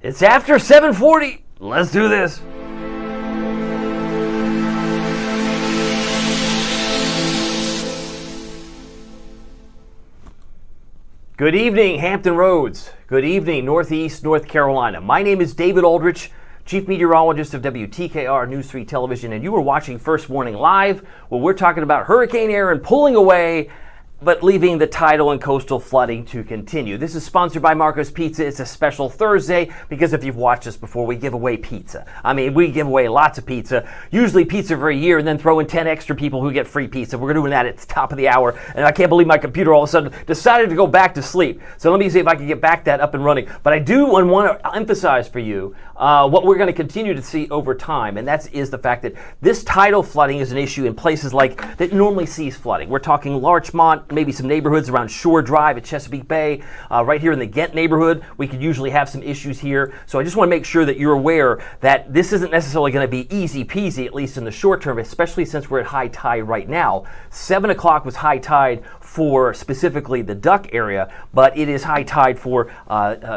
It's after 7:40. Let's do this. Good evening, Hampton Roads. Good evening, Northeast North Carolina. My name is David Aldrich, Chief Meteorologist of WTKR News 3 Television, and you are watching First Warning Live, where we're talking about Hurricane Erin pulling away, but leaving the tidal and coastal flooding to continue. This is sponsored by Marco's Pizza. It's a special Thursday because if you've watched us before, we give away pizza. I mean, we give away lots of pizza, usually pizza for a year, and then throw in 10 extra people who get free pizza. We're doing that at the top of the hour, and I can't believe my computer all of a sudden decided to go back to sleep. So let me see if I can get back that up and running. But I do want to emphasize for you what we're going to continue to see over time, and that is the fact that this tidal flooding is an issue in places like that normally sees flooding. We're talking Larchmont, maybe some neighborhoods around Shore Drive at Chesapeake Bay. Right here in the Ghent neighborhood, we could usually have some issues here. So I just want to make sure that you're aware that this isn't necessarily going to be easy peasy, at least in the short term, especially since we're at high tide right now. 7 o'clock was high tide for specifically the Duck area, but it is high tide for,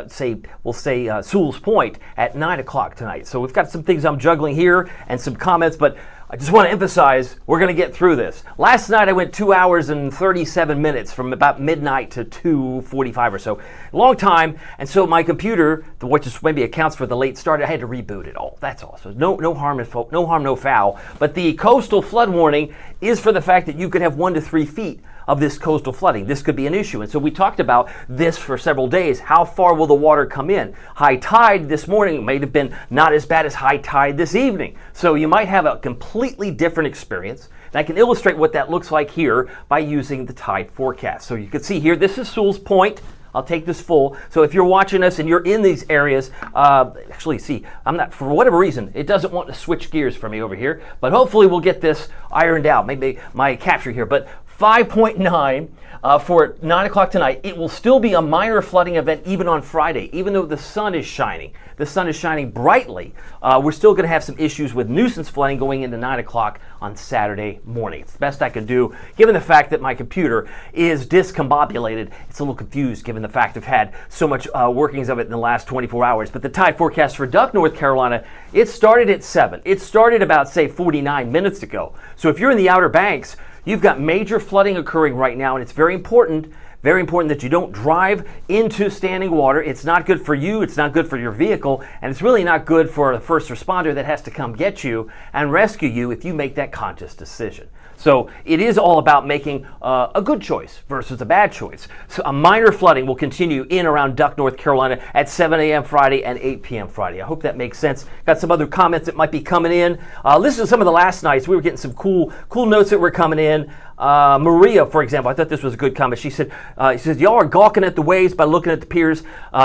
Sewell's Point at 9 o'clock tonight. So we've got some things I'm juggling here and some comments, but I just want to emphasize we're going to get through this. Last night I went 2 hours and 37 minutes from about midnight to 2:45 or so. Long time, and so my computer, which just maybe accounts for the late start, I had to reboot it all. That's all. So no harm, no foul. But the coastal flood warning is for the fact that you could have 1 to 3 feet of this coastal flooding. This could be an issue. And so we talked about this for several days. How far will the water come in? High tide this morning may have been not as bad as high tide this evening. So you might have a completely different experience. And I can illustrate what that looks like here by using the tide forecast. So you can see here, this is Sewell's Point. I'll take this full. So if you're watching us and you're in these areas, actually see, I'm not, for whatever reason, it doesn't want to switch gears for me over here, but hopefully we'll get this ironed out. Maybe my capture here, but 5.9 for 9 o'clock tonight. It will still be a minor flooding event even on Friday, even though the sun is shining. The sun is shining brightly. We're still going to have some issues with nuisance flooding going into 9 o'clock on Saturday morning. It's the best I can do, given the fact that my computer is discombobulated. It's a little confused, given the fact I've had so much workings of it in the last 24 hours. But the tide forecast for Duck, North Carolina, it started at 7. It started about, say, 49 minutes ago. So if you're in the Outer Banks, you've got major flooding occurring right now, and it's very important that you don't drive into standing water. It's not good for you, it's not good for your vehicle, and it's really not good for the first responder that has to come get you and rescue you if you make that conscious decision. So it is all about making a good choice versus a bad choice. So a minor flooding will continue in around Duck, North Carolina at 7 a.m. Friday and 8 p.m. Friday. I hope that makes sense. Got some other comments that might be coming in. Listen to some of the last nights. We were getting some cool notes that were coming in. Maria, for example, I thought this was a good comment. She said, y'all are gawking at the waves by looking at the piers.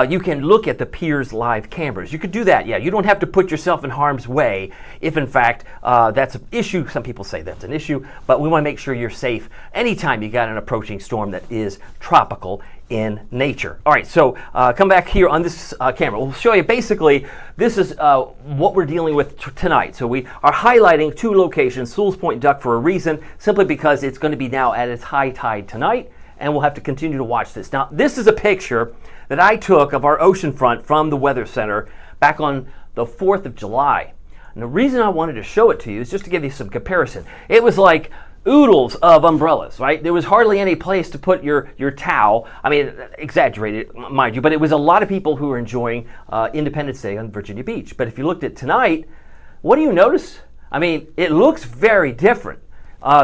You can look at the piers live cameras. You could do that, yeah. You don't have to put yourself in harm's way if, in fact, that's an issue. Some people say that's an issue, but we want to make sure you're safe anytime you got an approaching storm that is tropical in nature. All right, so come back here on this camera. We'll show you basically, this is what we're dealing with tonight. So we are highlighting 2 locations, Sewell's Point, Duck, for a reason, simply because it's going to be now at its high tide tonight, and we'll have to continue to watch this. Now, this is a picture that I took of our ocean front from the Weather Center back on the 4th of July. And the reason I wanted to show it to you is just to give you some comparison. It was like oodles of umbrellas, right? There was hardly any place to put your towel. I mean, exaggerated, mind you, but it was a lot of people who were enjoying Independence Day on Virginia Beach. But if you looked at tonight, what do you notice? I mean, it looks very different.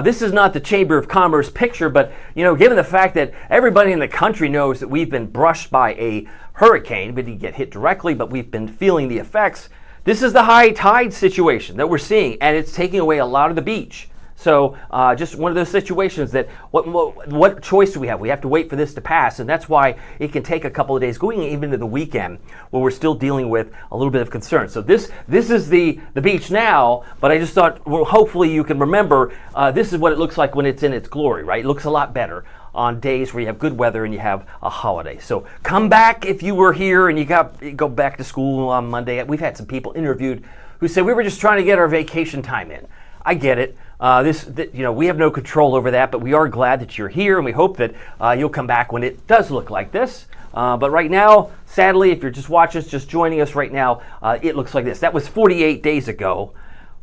This is not the Chamber of Commerce picture, but given the fact that everybody in the country knows that we've been brushed by a hurricane, we didn't get hit directly, but we've been feeling the effects. This is the high tide situation that we're seeing, and it's taking away a lot of the beach. So just one of those situations that what choice do we have? We have to wait for this to pass, and that's why it can take a couple of days, going even into the weekend, where we're still dealing with a little bit of concern. So this is the beach now, but I just thought, well, hopefully you can remember this is what it looks like when it's in its glory, right? It looks a lot better on days where you have good weather and you have a holiday. So come back if you were here and you go back to school on Monday. We've had some people interviewed who said we were just trying to get our vacation time in. I get it. We have no control over that, but we are glad that you're here, and we hope that you'll come back when it does look like this. But right now, sadly, if you're just watching us, just joining us right now, it looks like this. That was 48 days ago.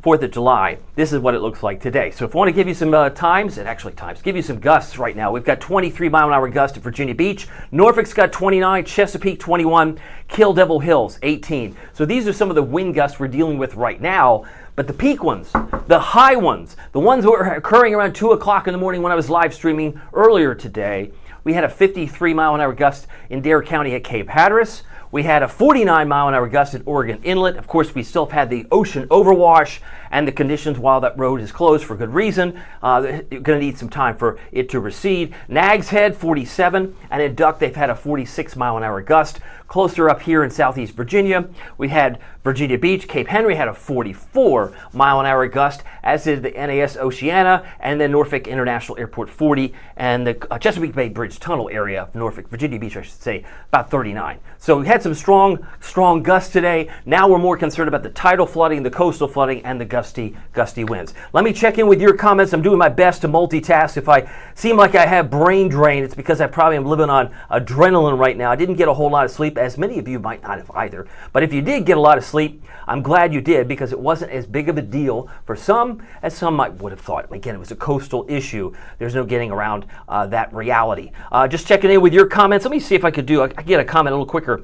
4th of July, this is what it looks like today. So if I want to give you some give you some gusts right now. We've got 23 mile an hour gust at Virginia Beach. Norfolk's got 29, Chesapeake 21, Kill Devil Hills 18. So these are some of the wind gusts we're dealing with right now. But the peak ones, the high ones, the ones that were occurring around 2 o'clock in the morning when I was live streaming earlier today, we had a 53 mile an hour gust in Dare County at Cape Hatteras. We had a 49 mile an hour gust at Oregon Inlet. Of course, we still have had the ocean overwash and the conditions while that road is closed for good reason. You're going to need some time for it to recede. Nags Head, 47, and in Duck, they've had a 46 mile an hour gust. Closer up here in southeast Virginia, we had Virginia Beach. Cape Henry had a 44 mile an hour gust, as did the NAS Oceana, and then Norfolk International Airport 40, and the Chesapeake Bay Bridge Tunnel area of Norfolk, Virginia Beach, I should say, about 39. So we had some strong gusts today. Now we're more concerned about the tidal flooding, the coastal flooding, and the gusty winds. Let me check in with your comments. I'm doing my best to multitask. If I seem like I have brain drain, it's because I probably am living on adrenaline right now. I didn't get a whole lot of sleep, as many of you might not have either. But if you did get a lot of sleep, I'm glad you did, because it wasn't as big of a deal for some as some would have thought. Again, it was a coastal issue. There's no getting around that reality. Just checking in with your comments. Let me see if I could get a comment a little quicker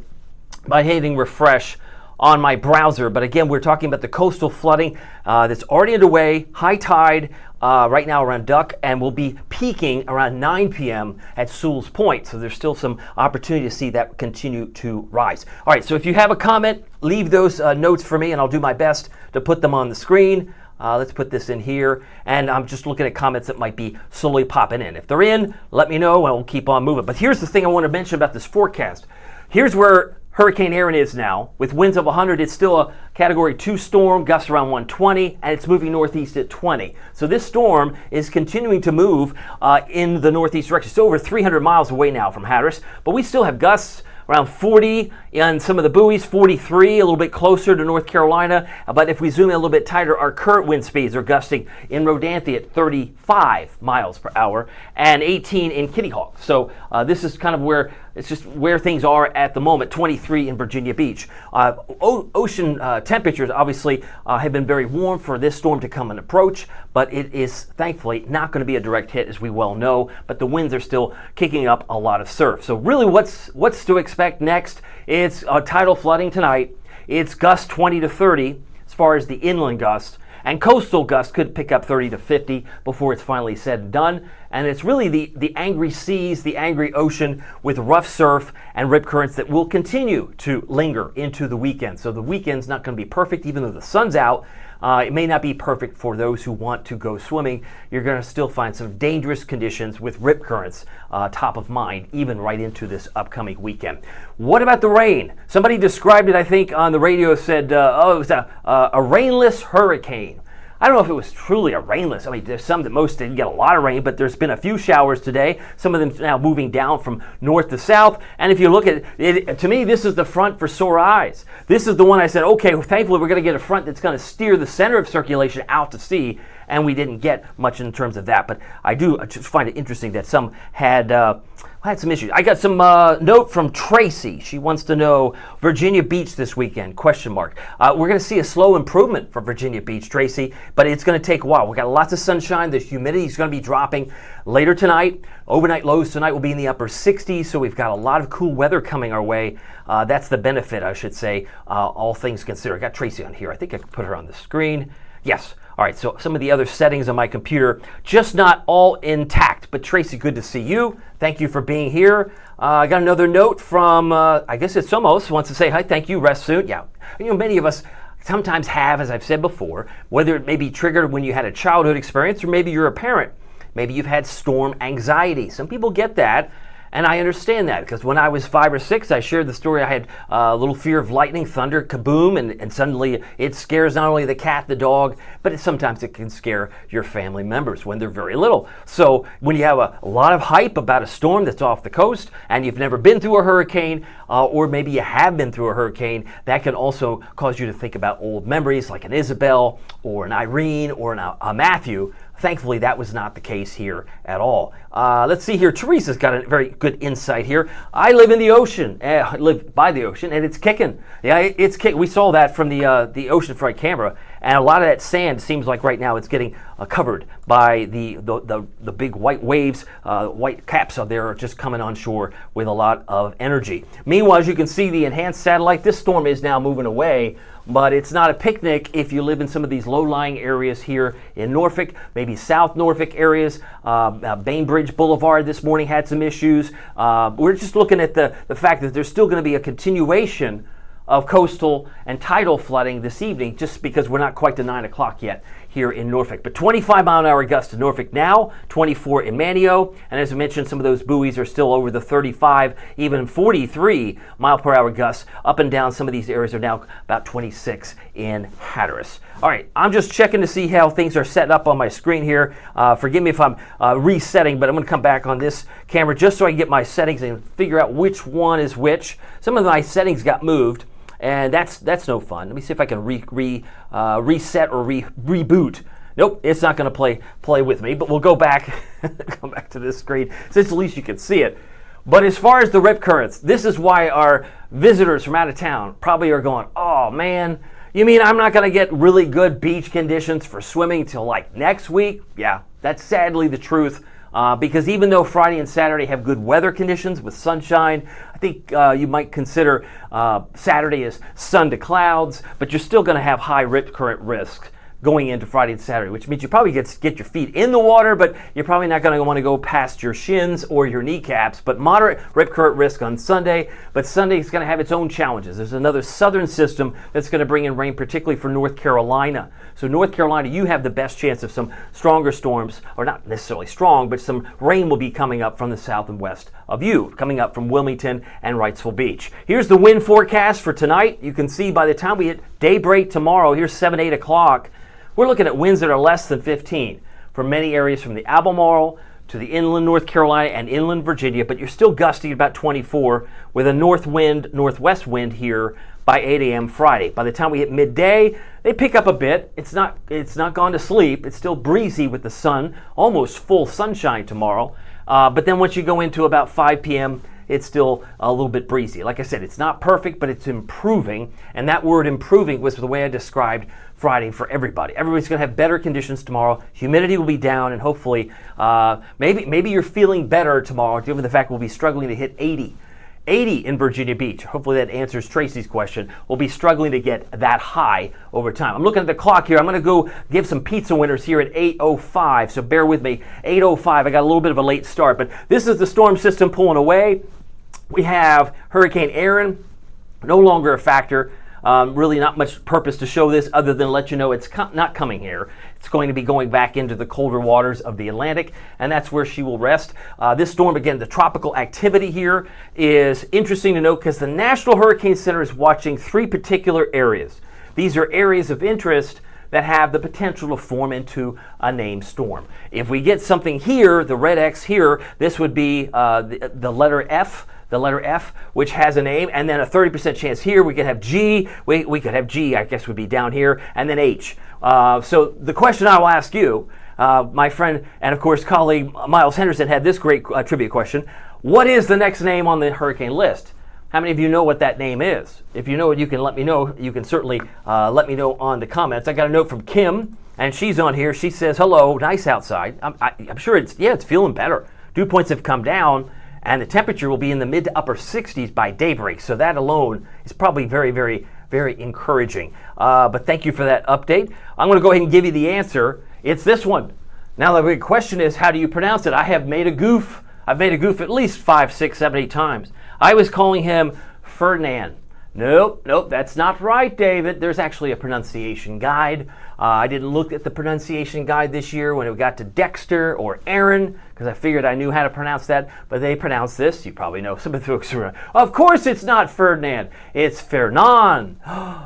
by hitting refresh on my browser. But again, we're talking about the coastal flooding that's already underway, high tide right now around Duck, and will be peaking around 9 p.m. at Sewell's Point. So there's still some opportunity to see that continue to rise. All right, so if you have a comment, leave those notes for me, and I'll do my best to put them on the screen. Let's put this in here, and I'm just looking at comments that might be slowly popping in. If they're in, let me know, and we'll keep on moving. But here's the thing I want to mention about this forecast. Here's where Hurricane Erin is now. With winds of 100, it's still a Category 2 storm, gusts around 120, and it's moving northeast at 20. So this storm is continuing to move in the northeast direction. It's over 300 miles away now from Hatteras, but we still have gusts around 40 in some of the buoys, 43, a little bit closer to North Carolina. But if we zoom in a little bit tighter, our current wind speeds are gusting in Rodanthe at 35 miles per hour and 18 in Kitty Hawk. So this is kind of where things are at the moment. 23 in Virginia Beach. Ocean temperatures obviously have been very warm for this storm to come and approach, but it is thankfully not going to be a direct hit, as we well know. But the winds are still kicking up a lot of surf. So really, what's to expect next? It's tidal flooding tonight. It's gusts 20 to 30 as far as the inland gusts. And coastal gusts could pick up 30 to 50 before it's finally said and done. And it's really the angry seas, the angry ocean with rough surf and rip currents that will continue to linger into the weekend. So the weekend's not going to be perfect, even though the sun's out. It may not be perfect for those who want to go swimming. You're going to still find some dangerous conditions with rip currents top of mind, even right into this upcoming weekend. What about the rain? Somebody described it, I think, on the radio, said, it was a rainless hurricane. I don't know if it was truly a rainless. I mean, there's some that most didn't get a lot of rain, but there's been a few showers today. Some of them now moving down from north to south. And if you look at it, to me, this is the front for sore eyes. This is the one I said, okay, well, thankfully we're going to get a front that's going to steer the center of circulation out to sea. And we didn't get much in terms of that. But I just find it interesting that some had some issues. I got some note from Tracy. She wants to know Virginia Beach this weekend, question mark. We're going to see a slow improvement for Virginia Beach, Tracy, but it's going to take a while. We got lots of sunshine. The humidity is going to be dropping later tonight. Overnight lows tonight will be in the upper 60s, so we've got a lot of cool weather coming our way. That's the benefit, I should say, all things considered. I got Tracy on here. I think I can put her on the screen. Yes. All right, so some of the other settings on my computer, just not all intact. But Tracy, good to see you. Thank you for being here. I got another note from, I guess it's Somos, wants to say, hi, thank you, rest soon. Yeah, many of us sometimes have, as I've said before, whether it may be triggered when you had a childhood experience or maybe you're a parent. Maybe you've had storm anxiety. Some people get that. And I understand that, because when I was 5 or 6, I shared the story. I had a little fear of lightning, thunder, kaboom, and suddenly it scares not only the cat, the dog, but sometimes it can scare your family members when they're very little. So when you have a lot of hype about a storm that's off the coast and you've never been through a hurricane, or maybe you have been through a hurricane, that can also cause you to think about old memories like an Isabel or an Irene or a Matthew. Thankfully, that was not the case here at all. Let's see here. Teresa's got a very good insight here. I live in the ocean. I live by the ocean, and it's kicking. Yeah, it's kicking. We saw that from the oceanfront camera, and a lot of that sand seems like right now it's getting covered by the big white waves. White caps out there are just coming on shore with a lot of energy. Meanwhile, as you can see, the enhanced satellite, this storm is now moving away. But it's not a picnic if you live in some of these low-lying areas here in Norfolk, maybe South Norfolk areas. Bainbridge Boulevard this morning had some issues. We're just looking at the fact that there's still going to be a continuation of coastal and tidal flooding this evening, just because we're not quite to 9 o'clock yet here in Norfolk. But 25-mile-an-hour gusts in Norfolk now, 24 in Manio, and as I mentioned, some of those buoys are still over the 35, even 43-mile-per-hour gusts. Up and down some of these areas are now about 26 in Hatteras. All right, I'm just checking to see how things are set up on my screen here. Forgive me if I'm resetting, but I'm going to come back on this camera just so I can get my settings and figure out which one is which. Some of my settings got moved, and that's no fun. Let me see if I can reset or reboot. Nope, it's not going to play with me, but we'll go back come back to this screen since at least you can see it. But as far as the rip currents, this is why our visitors from out of town probably are going, oh man, you mean I'm not going to get really good beach conditions for swimming till like next week? Yeah, that's sadly the truth. Because even though Friday and Saturday have good weather conditions with sunshine, I think you might consider Saturday as sun to clouds, but you're still going to have high rip current risk going into Friday and Saturday, which means you probably get your feet in the water, but you're probably not going to want to go past your shins or your kneecaps. But moderate rip current risk on Sunday, but Sunday is going to have its own challenges. There's another southern system that's going to bring in rain, particularly for North Carolina. So North Carolina, you have the best chance of some stronger storms, or not necessarily strong, but some rain will be coming up from the south and west of you, coming up from Wilmington and Wrightsville Beach. Here's the wind forecast for tonight. You can see by the time we hit daybreak tomorrow, here's 7, 8 o'clock, we're looking at winds that are less than 15 for many areas from the Albemarle to the inland North Carolina and inland Virginia, but you're still gusty about 24 with a northwest wind here by 8 a.m. Friday. By the time we hit midday, they pick up a bit. It's not gone to sleep. It's still breezy with the sun, almost full sunshine tomorrow. But then once you go into about 5 p.m., it's still a little bit breezy. Like I said, it's not perfect, but it's improving. And that word improving was the way I described Friday for everybody. Everybody's going to have better conditions tomorrow. Humidity will be down, and hopefully maybe you're feeling better tomorrow, given the fact we'll be struggling to hit 80 in Virginia Beach. Hopefully that answers Tracy's question. We'll be struggling to get that high over time. I'm looking at the clock here. I'm going to go give some pizza winners here at 8:05, so bear with me. 8:05, I got a little bit of a late start, but this is the storm system pulling away. We have Hurricane Erin, no longer a factor. Really not much purpose to show this other than let you know it's not coming here. It's going to be going back into the colder waters of the Atlantic, and that's where she will rest. This storm, again, the tropical activity here is interesting to note because the National Hurricane Center is watching 3 particular areas. These are areas of interest that have the potential to form into a named storm. If we get something here, the red X here, this would be the letter F. The letter F, which has a name, and then a 30% chance here. We could have G. We could have G, I guess, would be down here, and then H. So the question I will ask you, my friend and, of course, colleague Miles Henderson had this great trivia question. What is the next name on the hurricane list? How many of you know what that name is? If you know it, you can let me know. You can certainly let me know on the comments. I got a note from Kim, and she's on here. She says, hello, nice outside. I'm sure it's feeling better. Dew points have come down, and the temperature will be in the mid to upper 60s by daybreak. So that alone is probably very, very, very encouraging. But thank you for that update. I'm going to go ahead and give you the answer. It's this one. Now the big question is, how do you pronounce it? I have made a goof. I've made a goof at least 5, 6, 7, 8 times. I was calling him Ferdinand. Nope, that's not right, David. There's actually a pronunciation guide. I didn't look at the pronunciation guide this year when it got to Dexter or Erin, because I figured I knew how to pronounce that, but they pronounce this. You probably know some of the folks around. Of course it's not Ferdinand. It's Fernand.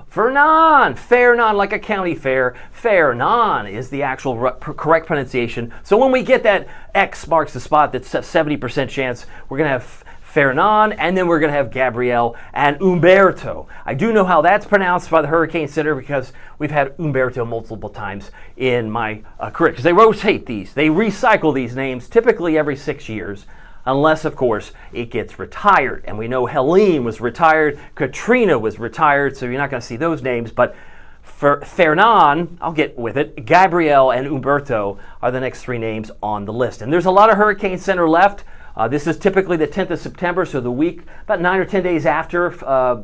Fernand, like a county fair. Fernand is the actual correct pronunciation. So when we get that X marks the spot, that's a 70% chance, we're going to have Fernan, and then we're going to have Gabrielle and Umberto. I do know how that's pronounced by the Hurricane Center because we've had Umberto multiple times in my career, because they rotate these. They recycle these names typically every 6 years, unless, of course, it gets retired. And we know Helene was retired, Katrina was retired, so you're not going to see those names. But for Fernan, I'll get with it, Gabrielle and Umberto are the next 3 names on the list. And there's a lot of Hurricane Center left. This is typically the 10th of September, so the week, about 9 or 10 days after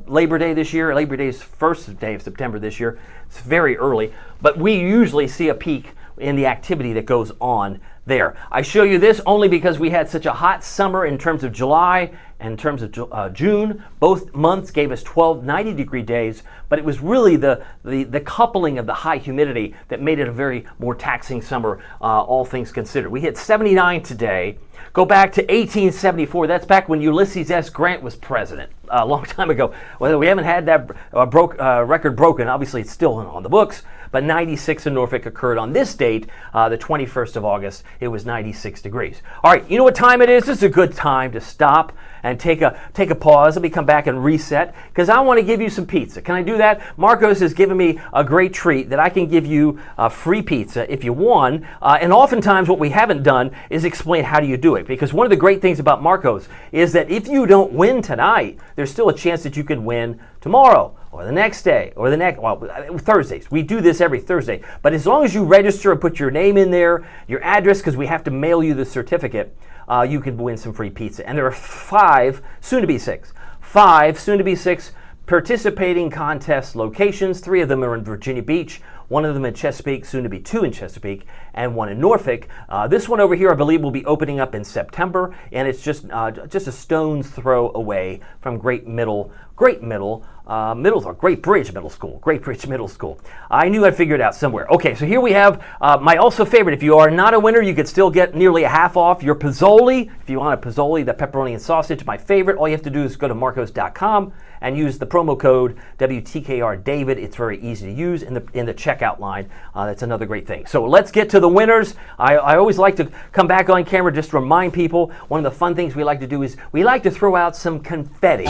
Labor Day this year. Labor Day is first day of September this year. It's very early, but we usually see a peak in the activity that goes on there. I show you this only because we had such a hot summer in terms of July and in terms of June. Both months gave us 12 90-degree days, but it was really the coupling of the high humidity that made it a very more taxing summer, all things considered. We hit 79 today. Go back to 1874. That's back when Ulysses S. Grant was president, a long time ago. Well, we haven't had that record broken. Obviously, it's still on the books. But 96 in Norfolk occurred on this date, the 21st of August. It was 96 degrees. All right, you know what time it is? This is a good time to stop and take a pause. Let me come back and reset, because I want to give you some pizza. Can I do that? Marcos has given me a great treat that I can give you free pizza if you won. And oftentimes what we haven't done is explain how do you do it, because one of the great things about Marcos is that if you don't win tonight, there's still a chance that you can win tomorrow, or the next day, or Thursdays. We do this every Thursday. But as long as you register and put your name in there, your address, because we have to mail you the certificate, you can win some free pizza. And there are 5, soon to be 6, participating contest locations. 3 of them are in Virginia Beach, 1 of them in Chesapeake, soon to be 2 in Chesapeake, and 1 in Norfolk. This one over here, I believe, will be opening up in September, and it's just a stone's throw away from Great Bridge Middle School. I knew I'd figure it out somewhere. Okay, so here we have my also favorite. If you are not a winner, you could still get nearly a half off your Pozzoli. If you want a Pozzoli, the pepperoni and sausage, my favorite, all you have to do is go to marcos.com and use the promo code WTKR David. It's very easy to use in the checkout line. That's another great thing. So let's get to the winners. I always like to come back on camera just to remind people, one of the fun things we like to do is we like to throw out some confetti.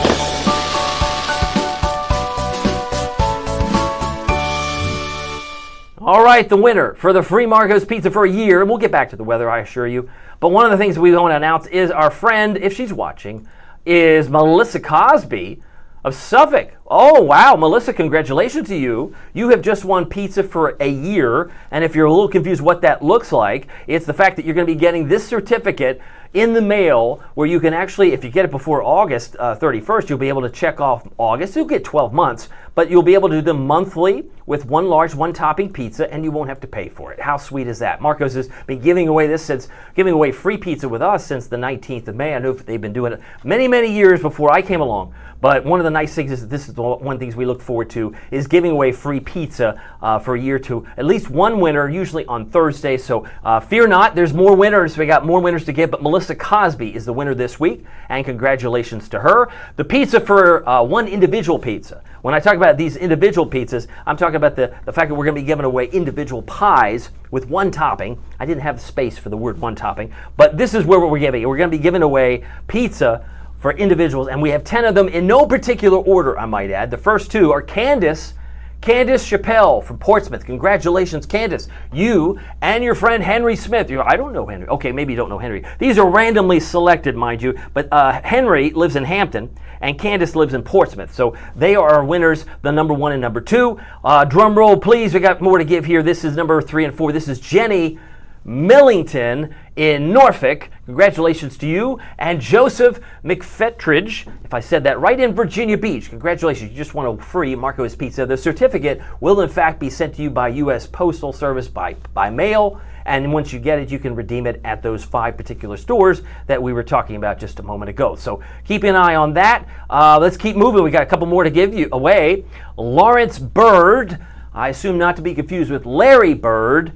All right, the winner for the free Marcos Pizza for a year, and we'll get back to the weather, I assure you. But one of the things we want to announce is our friend, if she's watching, is Melissa Cosby of Suffolk. Oh, wow, Melissa, congratulations to you. You have just won pizza for a year, and if you're a little confused what that looks like, it's the fact that you're going to be getting this certificate in the mail, where you can actually, if you get it before August 31st, you'll be able to check off August. You'll get 12 months, but you'll be able to do them monthly with one large, one-topping pizza, and you won't have to pay for it. How sweet is that? Marcos has been giving away free pizza with us since the 19th of May. I know they've been doing it many, many years before I came along. But one of the nice things is that this is one of the things we look forward to, is giving away free pizza for a year to at least one winner, usually on Thursday. So fear not, there's more winners. We got more winners to give, but Melissa Cosby is the winner this week, and congratulations to her. The pizza for one individual pizza. When I talk about these individual pizzas, I'm talking about the fact that we're going to be giving away individual pies with one topping. I didn't have space for the word one topping, but this is where we're giving. We're going to be giving away pizza for individuals, and we have 10 of them in no particular order, I might add. The first 2 are Candace Chappelle from Portsmouth. Congratulations, Candace. You and your friend Henry Smith. I don't know Henry. Okay, maybe you don't know Henry. These are randomly selected, mind you, but Henry lives in Hampton, and Candace lives in Portsmouth. So they are our winners, the number 1 and number 2. Drum roll, please. We got more to give here. This is number 3 and 4. This is Jenny Millington in Norfolk. Congratulations to you. And Joseph McFettridge, if I said that right, in Virginia Beach. Congratulations, you just won a free Marcos Pizza. The certificate will in fact be sent to you by U.S. Postal Service by mail, and once you get it, you can redeem it at those 5 particular stores that we were talking about just a moment ago. So keep an eye on that. Let's keep moving. We got a couple more to give you away. Lawrence Bird, I assume not to be confused with Larry Bird.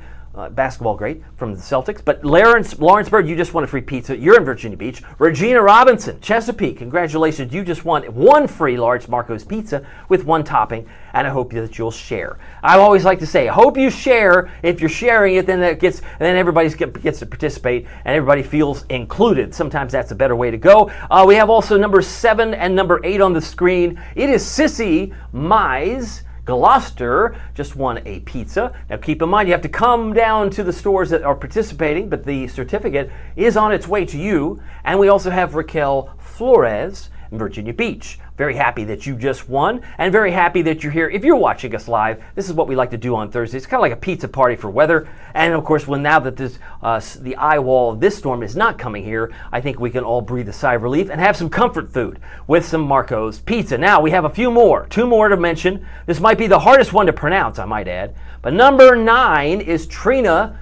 basketball great from the Celtics. But Lawrenceburg, you just won a free pizza. You're in Virginia Beach. Regina Robinson, Chesapeake, congratulations. You just won one free large Marco's pizza with one topping, and I hope that you'll share. I always like to say, I hope you share. If you're sharing it, then everybody gets to participate, and everybody feels included. Sometimes that's a better way to go. We have also number 7 and number 8 on the screen. It is Sissy Mize. Gloucester just won a pizza. Now keep in mind, you have to come down to the stores that are participating, but the certificate is on its way to you. And we also have Raquel Flores in Virginia Beach. Very happy that you just won, and very happy that you're here. If you're watching us live, this is what we like to do on Thursdays. It's kind of like a pizza party for weather. And of course, now that the eye wall of this storm is not coming here, I think we can all breathe a sigh of relief and have some comfort food with some Marco's pizza. Now, we have a few more, 2 more to mention. This might be the hardest one to pronounce, I might add. But number 9 is Trina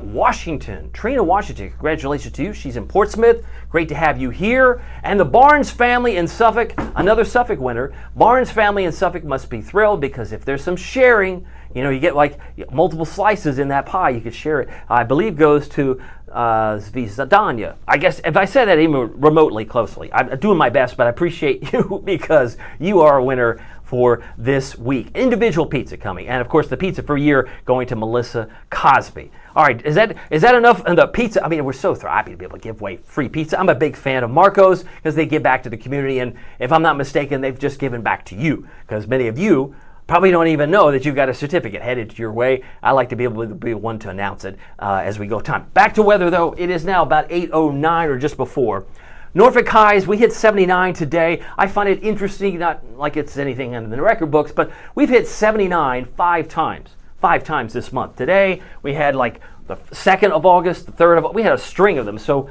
Washington. Trina Washington, congratulations to you. She's in Portsmouth. Great to have you here. And the Barnes family in Suffolk, another Suffolk winner. Barnes family in Suffolk must be thrilled, because if there's some sharing, you get like multiple slices in that pie, you could share it. I believe goes to Zadanya. I guess if I said that even remotely closely, I'm doing my best, but I appreciate you because you are a winner for this week. Individual pizza coming, and of course the pizza for a year going to Melissa Cosby. All right, is that enough? And the pizza, I mean, we're so happy to be able to give away free pizza. I'm a big fan of Marco's because they give back to the community, and if I'm not mistaken, they've just given back to you, because many of you probably don't even know that you've got a certificate headed your way. I like to be able to be one to announce it as we go time. Back to weather, though. It is now about 8:09 or just before. Norfolk highs, we hit 79 today. I find it interesting, not like it's anything in the record books, but we've hit 79 5 times this month. Today, we had like the 2nd of August, the 3rd of, we had a string of them. So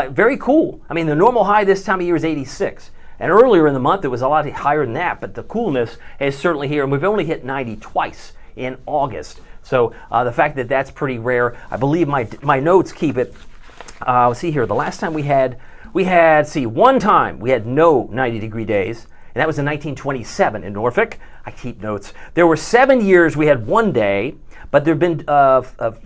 very cool. I mean, the normal high this time of year is 86. And earlier in the month, it was a lot higher than that, but the coolness is certainly here. And we've only hit 90 twice in August. So the fact that that's pretty rare, I believe my notes keep it. See here, the last time we had one time we had no 90-degree days, and that was in 1927 in Norfolk. I keep notes. There were 7 years we had 1 day, but there have been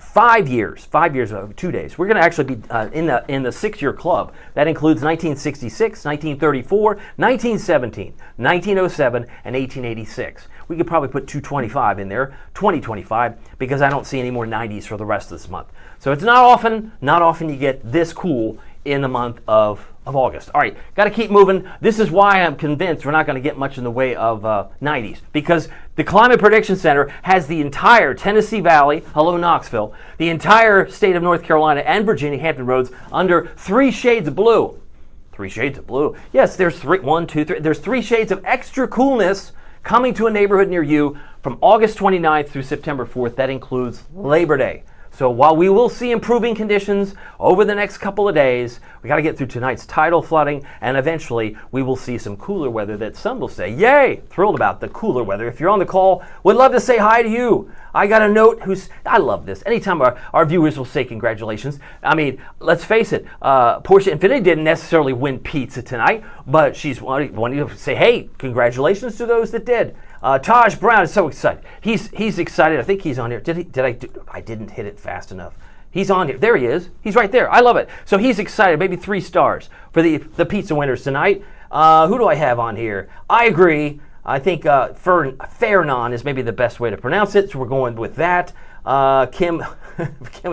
5 years of 2 days. We're going to actually be in the 6-year club. That includes 1966, 1934, 1917, 1907, and 1886. We could probably put 225 in there, 2025, because I don't see any more 90s for the rest of this month. So it's not often you get this cool in the month of August. All right, got to keep moving. This is why I'm convinced we're not going to get much in the way of 90s, because the Climate Prediction Center has the entire Tennessee Valley, hello Knoxville, the entire state of North Carolina and Virginia, Hampton Roads, under 3 shades of blue. 3 shades of blue. Yes, there's 3, 1, 2, 3. There's 3 shades of extra coolness coming to a neighborhood near you from August 29th through September 4th. That includes Labor Day. So while we will see improving conditions over the next couple of days, we got to get through tonight's tidal flooding, and eventually we will see some cooler weather that some will say, yay, thrilled about the cooler weather. If you're on the call, would love to say hi to you. I got a note I love this. Anytime our viewers will say congratulations. I mean, let's face it, Portia Infinity didn't necessarily win pizza tonight, but she's wanting to say, hey, congratulations to those that did. Taj Brown is so excited. He's excited. I think he's on here. I didn't hit it fast enough. He's on here. There he is. He's right there. I love it. So he's excited. Maybe 3 stars for the pizza winners tonight. Who do I have on here? I agree. I think Fernan is maybe the best way to pronounce it, so we're going with that. Kim,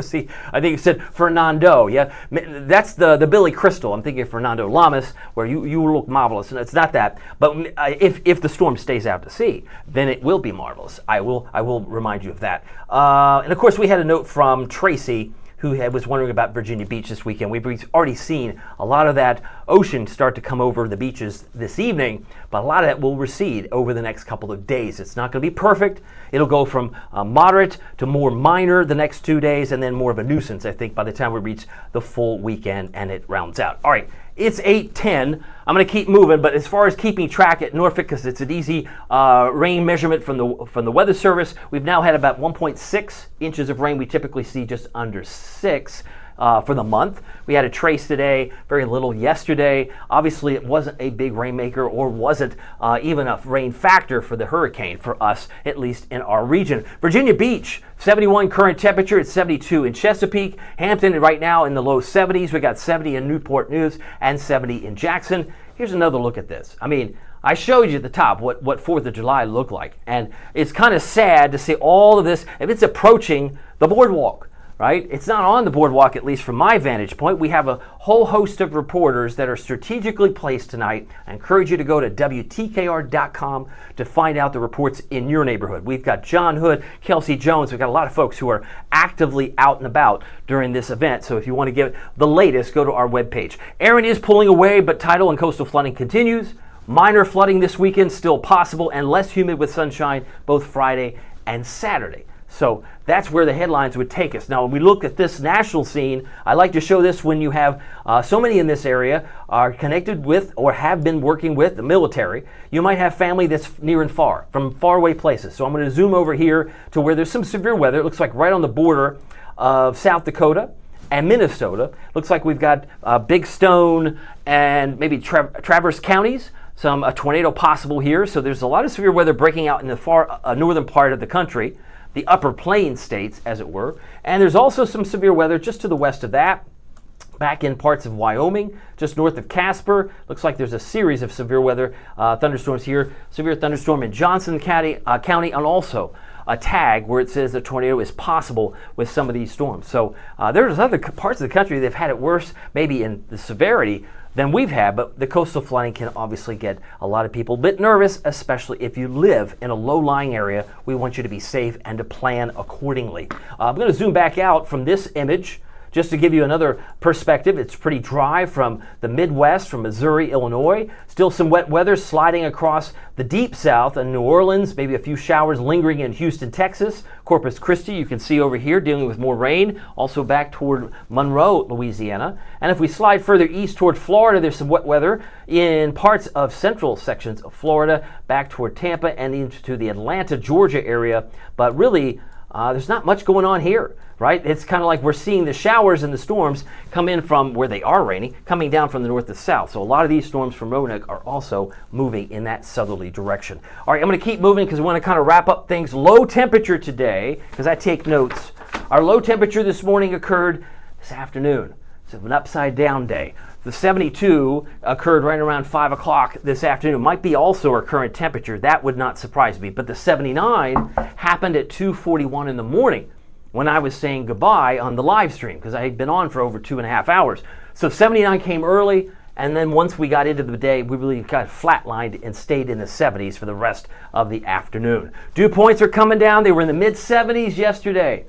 see, I think you said Fernando. Yeah, that's the Billy Crystal. I'm thinking of Fernando Lamas, where you look marvelous, and it's not that. But if the storm stays out to sea, then it will be marvelous. I will remind you of that. And of course, we had a note from Tracy, who was wondering about Virginia Beach this weekend. We've already seen a lot of that ocean start to come over the beaches this evening, but a lot of that will recede over the next couple of days. It's not going to be perfect. It'll go from moderate to more minor the next 2 days, and then more of a nuisance, I think, by the time we reach the full weekend and it rounds out. All right, it's 8:10. I'm going to keep moving, but as far as keeping track at Norfolk, because it's an easy rain measurement from the Weather Service, we've now had about 1.6 inches of rain. We typically see just under 6. for the month. We had a trace today, very little yesterday. Obviously, it wasn't a big rainmaker or wasn't even a rain factor for the hurricane for us, at least in our region. Virginia Beach, 71 current temperature. It's 72 in Chesapeake. Hampton right now in the low 70s. We got 70 in Newport News and 70 in Jackson. Here's another look at this. I mean, I showed you at the top what 4th of July looked like. And it's kind of sad to see all of this. If it's approaching the boardwalk, right? It's not on the boardwalk, at least from my vantage point. We have a whole host of reporters that are strategically placed tonight. I encourage you to go to WTKR.com to find out the reports in your neighborhood. We've got John Hood, Kelsey Jones. We've got a lot of folks who are actively out and about during this event. So if you want to get the latest, go to our webpage. Erin is pulling away, but tidal and coastal flooding continues. Minor flooding this weekend still possible and less humid with sunshine both Friday and Saturday. So that's where the headlines would take us. Now, when we look at this national scene, I like to show this when you have so many in this area are connected with or have been working with the military. You might have family that's near and far, from faraway places. So I'm going to zoom over here to where there's some severe weather. It looks like right on the border of South Dakota and Minnesota. Looks like we've got Big Stone and maybe Traverse counties. A tornado possible here. So there's a lot of severe weather breaking out in the far northern part of the country, the upper plain states, as it were. And there's also some severe weather just to the west of that, back in parts of Wyoming, just north of Casper. Looks like there's a series of severe weather thunderstorms here. Severe thunderstorm in Johnson County, and also a tag where it says the tornado is possible with some of these storms. So there's other parts of the country that have had it worse, maybe in the severity than we've had, but the coastal flooding can obviously get a lot of people a bit nervous, especially if you live in a low-lying area. We want you to be safe and to plan accordingly. I'm going to zoom back out from this image just to give you another perspective. It's pretty dry from the Midwest, from Missouri, Illinois. Still some wet weather sliding across the deep south in New Orleans, maybe a few showers lingering in Houston, Texas. Corpus Christi, you can see over here, dealing with more rain. Also back toward Monroe, Louisiana. And if we slide further east toward Florida, there's some wet weather in parts of central sections of Florida, back toward Tampa and into the Atlanta, Georgia area. But really, there's not much going on here, right? It's kind of like we're seeing the showers and the storms come in from where they are raining, coming down from the north to south. So a lot of these storms from Roanoke are also moving in that southerly direction. All right, I'm going to keep moving because we want to kind of wrap up things. Low temperature today, because I take notes. Our low temperature this morning occurred this afternoon. It's an upside down day. The 72 occurred right around 5 o'clock this afternoon. Might be also our current temperature. That would not surprise me. But the 79 happened at 2:41 in the morning when I was saying goodbye on the live stream, because I had been on for over 2.5 hours. So 79 came early, and then once we got into the day, we really got flatlined and stayed in the 70s for the rest of the afternoon. Dew points are coming down. They were in the mid-70s yesterday.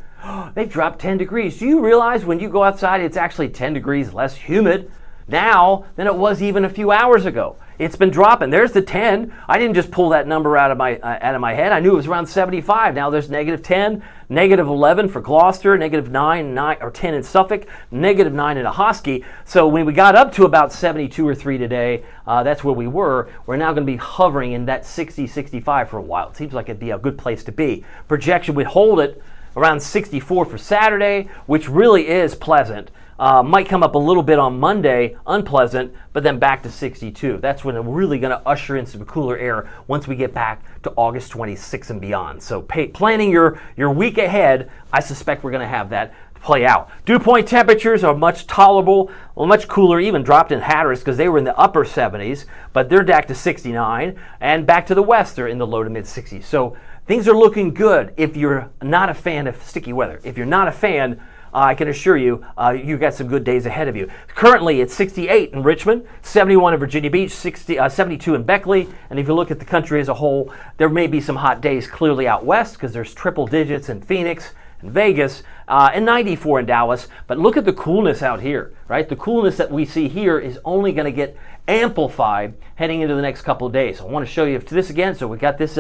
They've dropped 10 degrees. Do you realize when you go outside, it's actually 10 degrees less humid now than it was even a few hours ago? It's been dropping. There's the 10. I didn't just pull that number out of my head. I knew it was around 75. Now there's -10, -11 for Gloucester, -9 or 10 in Suffolk, -9 in Ahoskie. So when we got up to about 72 or 3 today, that's where we were. We're now going to be hovering in that 60, 65 for a while. It seems like it'd be a good place to be. Projection would hold it around 64 for Saturday, which really is pleasant. Might come up a little bit on Monday, unpleasant, but then back to 62. That's when we're really going to usher in some cooler air once we get back to August 26 and beyond. So planning your week ahead, I suspect we're going to have that play out. Dew point temperatures are much tolerable, much cooler, even dropped in Hatteras because they were in the upper 70s, but they're back to 69, and back to the west, they're in the low to mid 60s. So things are looking good if you're not a fan of sticky weather. If you're not a fan, I can assure you, you've got some good days ahead of you. Currently, it's 68 in Richmond, 71 in Virginia Beach, 72 in Beckley. And if you look at the country as a whole, there may be some hot days clearly out west because there's triple digits in Phoenix and Vegas, and 94 in Dallas. But look at the coolness out here, right? The coolness that we see here is only going to get amplified heading into the next couple of days. I want to show you this again. So we got this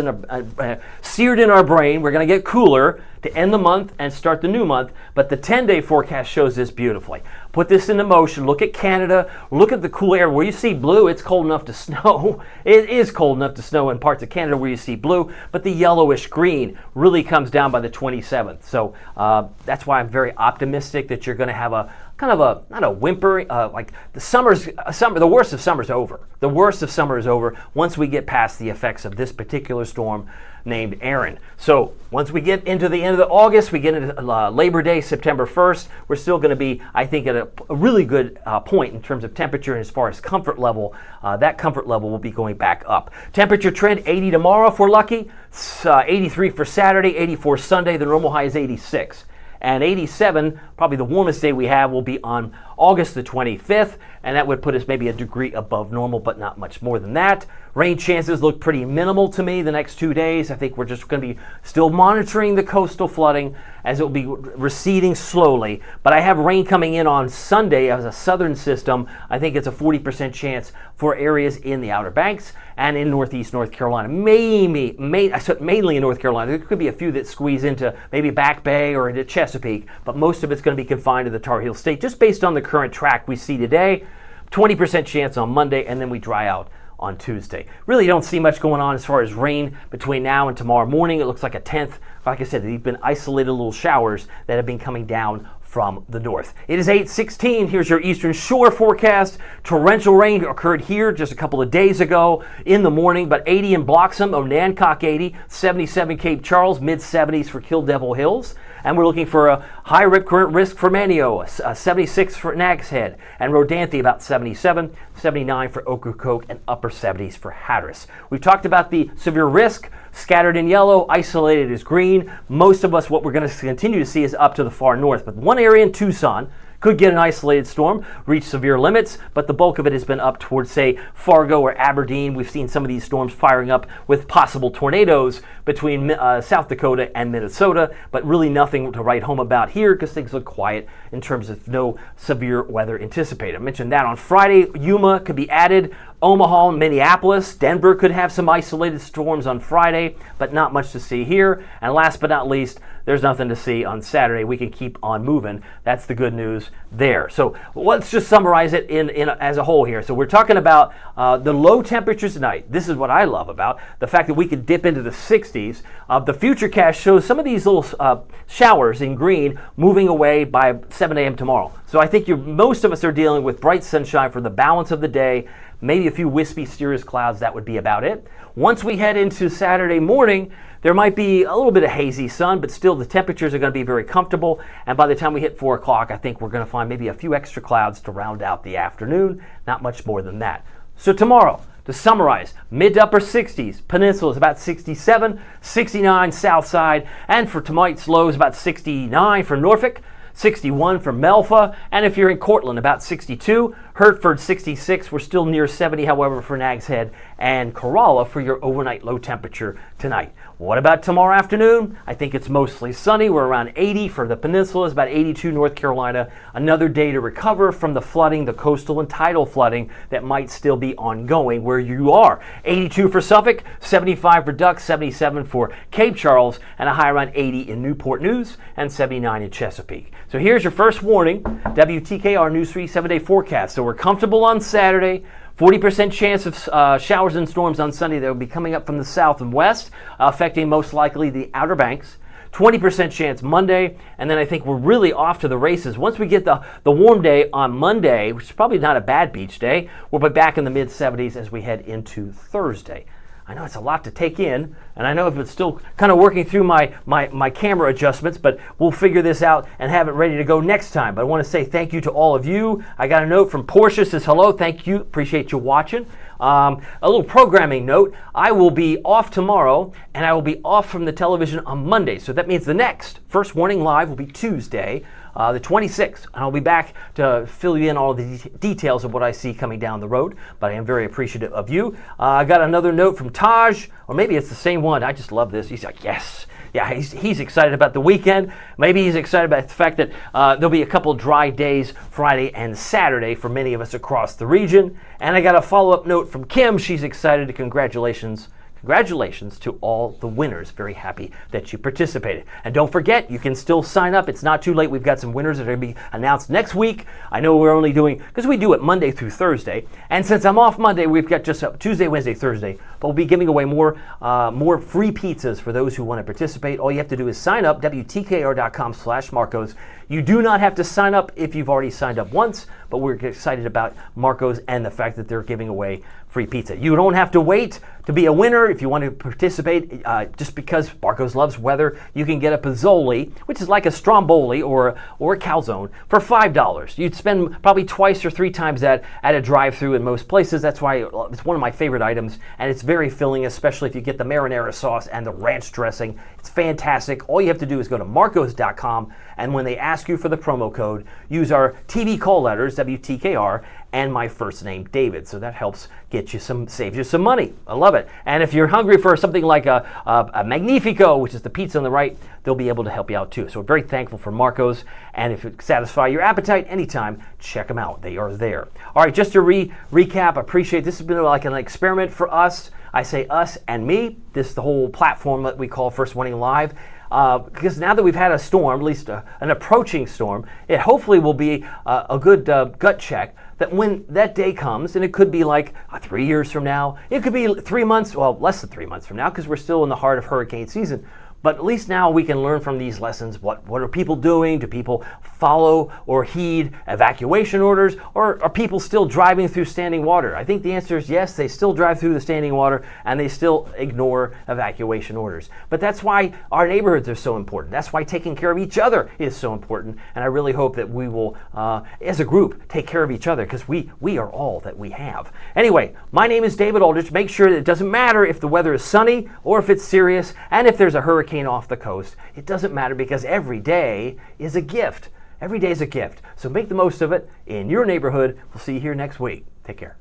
seared in our brain. We're going to get cooler to end the month and start the new month, but the 10-day forecast shows this beautifully. Put this into motion. Look at Canada. Look at the cool air. Where you see blue, it's cold enough to snow. It is cold enough to snow in parts of Canada where you see blue, but the yellowish green really comes down by the 27th. So that's why I'm very optimistic that you're going to have kind of a, not a whimper, like the worst of summer's over. The worst of summer is over once we get past the effects of this particular storm named Erin. So once we get into the end of August, we get into Labor Day, September 1st, we're still going to be, I think, at a really good point in terms of temperature and as far as comfort level. That comfort level will be going back up. Temperature trend 80 tomorrow if we're lucky, 83 for Saturday, 84 Sunday. The normal high is 86. And 87, probably the warmest day we have, will be on August the 25th, and that would put us maybe a degree above normal, but not much more than that. Rain chances look pretty minimal to me the next 2 days. I think we're just going to be still monitoring the coastal flooding as it will be receding slowly. But I have rain coming in on Sunday as a southern system. I think it's a 40% chance for areas in the Outer Banks and in northeast North Carolina. Mainly in North Carolina. There could be a few that squeeze into maybe Back Bay or into Chesapeake, but most of it's going to be confined to the Tar Heel State just based on the current track we see today. 20% chance on Monday, and then we dry out on Tuesday. Really don't see much going on as far as rain between now and tomorrow morning. It looks like a 10th. Like I said, they've been isolated little showers that have been coming down from the north. It is 8:16. Here's your Eastern Shore forecast. Torrential rain occurred here just a couple of days ago in the morning, but 80 in Bloxham, Onancock 80, 77 Cape Charles, mid-70s for Kill Devil Hills. And we're looking for a high rip current risk for Manio, 76 for Nags Head, and Rodanthe about 77, 79 for Ocracoke, and upper 70s for Hatteras. We've talked about the severe risk, scattered in yellow, isolated is green. Most of us, what we're going to continue to see is up to the far north, but one area in Tucson could get an isolated storm, reach severe limits, but the bulk of it has been up towards, say, Fargo or Aberdeen. We've seen some of these storms firing up with possible tornadoes between South Dakota and Minnesota, but really nothing to write home about here because things look quiet in terms of no severe weather anticipated. I mentioned that on Friday, Yuma could be added. Omaha, Minneapolis, Denver could have some isolated storms on Friday, but not much to see here. And last but not least, there's nothing to see on Saturday. We can keep on moving. That's the good news there. So let's just summarize it in as a whole here. So we're talking about the low temperatures tonight. This is what I love about the fact that we could dip into the 60s. The futurecast shows some of these little showers in green moving away by 7 a.m. tomorrow. So I think most of us are dealing with bright sunshine for the balance of the day. Maybe a few wispy cirrus clouds, that would be about it. Once we head into Saturday morning, there might be a little bit of hazy sun, but still the temperatures are going to be very comfortable. And by the time we hit 4 o'clock, I think we're going to find maybe a few extra clouds to round out the afternoon. Not much more than that. So tomorrow, to summarize, mid to upper 60s, Peninsula is about 67, 69 south side, and for tonight's lows about 69 for Norfolk, 61 for Melfa, and if you're in Cortland, about 62. Hertford, 66. We're still near 70, however, for Nags Head and Corolla for your overnight low temperature tonight. What about tomorrow afternoon? I think it's mostly sunny. We're around 80 for the Peninsula, about 82 North Carolina. Another day to recover from the flooding, the coastal and tidal flooding that might still be ongoing where you are. 82 for Suffolk, 75 for Duck, 77 for Cape Charles, and a high around 80 in Newport News and 79 in Chesapeake. So here's your first warning, WTKR News 3 7-day forecast. So we're comfortable on Saturday. 40% chance of showers and storms on Sunday that will be coming up from the south and west, affecting most likely the Outer Banks. 20% chance Monday, and then I think we're really off to the races. Once we get the warm day on Monday, which is probably not a bad beach day, we'll be back in the mid-70s as we head into Thursday. I know it's a lot to take in, and I know it's still kind of working through my camera adjustments, but we'll figure this out and have it ready to go next time. But I want to say thank you to all of you. I got a note from Portia, says hello, thank you, appreciate you watching. A little programming note, I will be off tomorrow, and I will be off from the television on Monday. So that means the next First Warning Live will be Tuesday, the 26th, and I'll be back to fill you in all the details of what I see coming down the road, but I am very appreciative of you. I got another note from Taj, or maybe it's the same one. I just love this. He's like, yes. Yeah, he's excited about the weekend. Maybe he's excited about the fact that there'll be a couple dry days Friday and Saturday for many of us across the region. And I got a follow-up note from Kim. She's excited. Congratulations to all the winners. Very happy that you participated. And don't forget, you can still sign up. It's not too late. We've got some winners that are going to be announced next week. I know we're only doing, because we do it Monday through Thursday. And since I'm off Monday, we've got just Tuesday, Wednesday, Thursday. but we'll be giving away more free pizzas for those who want to participate. All you have to do is sign up, WTKR.com/Marcos. You do not have to sign up if you've already signed up once, but we're excited about Marcos and the fact that they're giving away free pizza. You don't have to wait to be a winner if you want to participate. Just because Marcos loves weather, you can get a Pozzoli, which is like a Stromboli or a calzone, for $5. You'd spend probably twice or three times that at a drive-thru in most places. That's why it's one of my favorite items, and it's very filling, especially if you get the marinara sauce and the ranch dressing. It's fantastic. All you have to do is go to marcos.com, and when they ask you for the promo code, use our TV call letters, WTKR, and my first name, David. So that helps saves you some money. I love it. And if you're hungry for something like a Magnifico, which is the pizza on the right, they'll be able to help you out too. So we're very thankful for Marcos. And if it satisfies your appetite anytime, check them out. They are there. All right, just to recap, I appreciate this has been like an experiment for us. I say us and me. This is the whole platform that we call First Warning Live. Because now that we've had a storm, at least an approaching storm, it hopefully will be a good gut check that when that day comes, and it could be like 3 years from now, it could be 3 months, well, less than 3 months from now, because we're still in the heart of hurricane season. But at least now we can learn from these lessons. What are people doing? Do people follow or heed evacuation orders? Or are people still driving through standing water? I think the answer is yes, they still drive through the standing water and they still ignore evacuation orders. But that's why our neighborhoods are so important. That's why taking care of each other is so important. And I really hope that we will, as a group, take care of each other, because we are all that we have. Anyway, my name is David Aldrich. Make sure that it doesn't matter if the weather is sunny or if it's serious, and if there's a hurricane off the coast. It doesn't matter, because every day is a gift. Every day is a gift. So make the most of it in your neighborhood. We'll see you here next week. Take care.